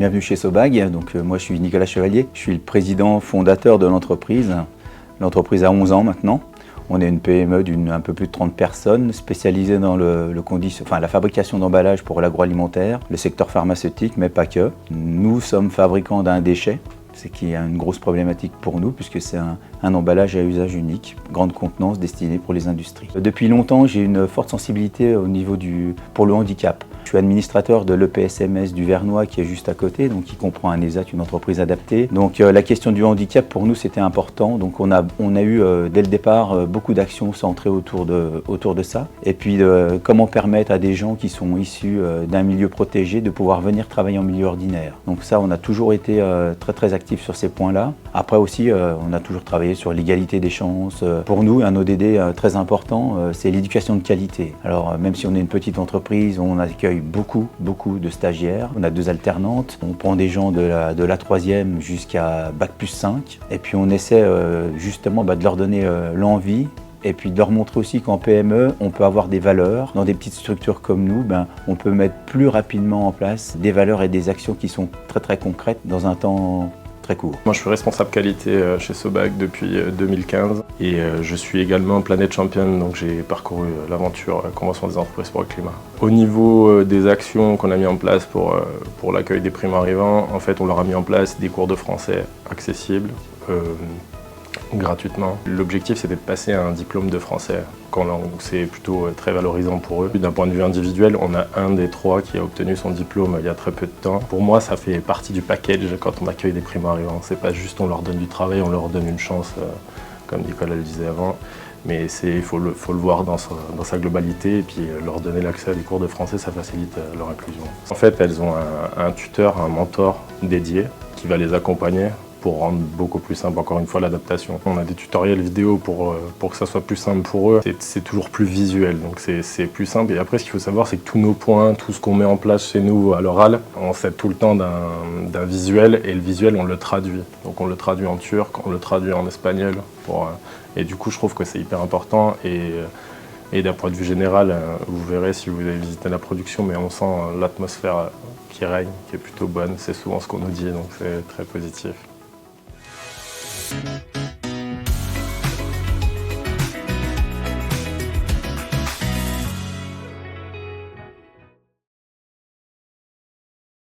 Bienvenue chez Sobag. Donc, moi je suis Nicolas Chevalier, je suis le président fondateur de l'entreprise. L'entreprise a 11 ans maintenant. On est une PME d'un peu plus de 30 personnes spécialisée dans la fabrication d'emballages pour l'agroalimentaire, le secteur pharmaceutique, mais pas que. Nous sommes fabricants d'un déchet, ce qui est une grosse problématique pour nous puisque c'est un emballage à usage unique, grande contenance destiné pour les industries. Depuis longtemps, j'ai une forte sensibilité pour le handicap. Je suis administrateur de l'EPSMS du Vernois qui est juste à côté, donc qui comprend un ESAT, une entreprise adaptée. Donc la question du handicap pour nous c'était important, donc on a eu dès le départ beaucoup d'actions centrées autour de ça. Et puis comment permettre à des gens qui sont issus d'un milieu protégé de pouvoir venir travailler en milieu ordinaire. Donc ça on a toujours été très actifs sur ces points-là. Après aussi on a toujours travaillé sur l'égalité des chances. Pour nous un ODD très important c'est l'éducation de qualité. Alors même si on est une petite entreprise, on accueille beaucoup de stagiaires. On a 2 alternantes. On prend des gens de la 3e jusqu'à Bac+5. Et puis on essaie justement de leur donner l'envie et puis de leur montrer aussi qu'en PME, on peut avoir des valeurs. Dans des petites structures comme nous, on peut mettre plus rapidement en place des valeurs et des actions qui sont très concrètes dans un temps très court. Moi je suis responsable qualité chez Sobag depuis 2015 et je suis également Planet Champion, donc j'ai parcouru l'aventure Convention des entreprises pour le climat. Au niveau des actions qu'on a mis en place pour l'accueil des primo-arrivants, en fait on leur a mis en place des cours de français accessibles, gratuitement. L'objectif c'était de passer un diplôme de français. C'est plutôt très valorisant pour eux. D'un point de vue individuel, on a un des 3 qui a obtenu son diplôme il y a très peu de temps. Pour moi, ça fait partie du package quand on accueille des primo-arrivants. C'est pas juste on leur donne du travail, on leur donne une chance, comme Nicolas le disait avant. Mais il faut le voir dans sa globalité et puis leur donner l'accès à des cours de français, ça facilite leur inclusion. En fait, elles ont un tuteur, un mentor dédié qui va les accompagner pour rendre beaucoup plus simple, encore une fois, l'adaptation. On a des tutoriels vidéo pour que ça soit plus simple pour eux. C'est toujours plus visuel, donc c'est plus simple. Et après, ce qu'il faut savoir, c'est que tous nos points, tout ce qu'on met en place chez nous à l'oral, on s'aide tout le temps d'un visuel, et le visuel, on le traduit. Donc on le traduit en turc, on le traduit en espagnol. Et du coup, je trouve que c'est hyper important. Et d'un point de vue général, vous verrez si vous avez visité la production, mais on sent l'atmosphère qui règne, qui est plutôt bonne. C'est souvent ce qu'on nous dit, donc c'est très positif.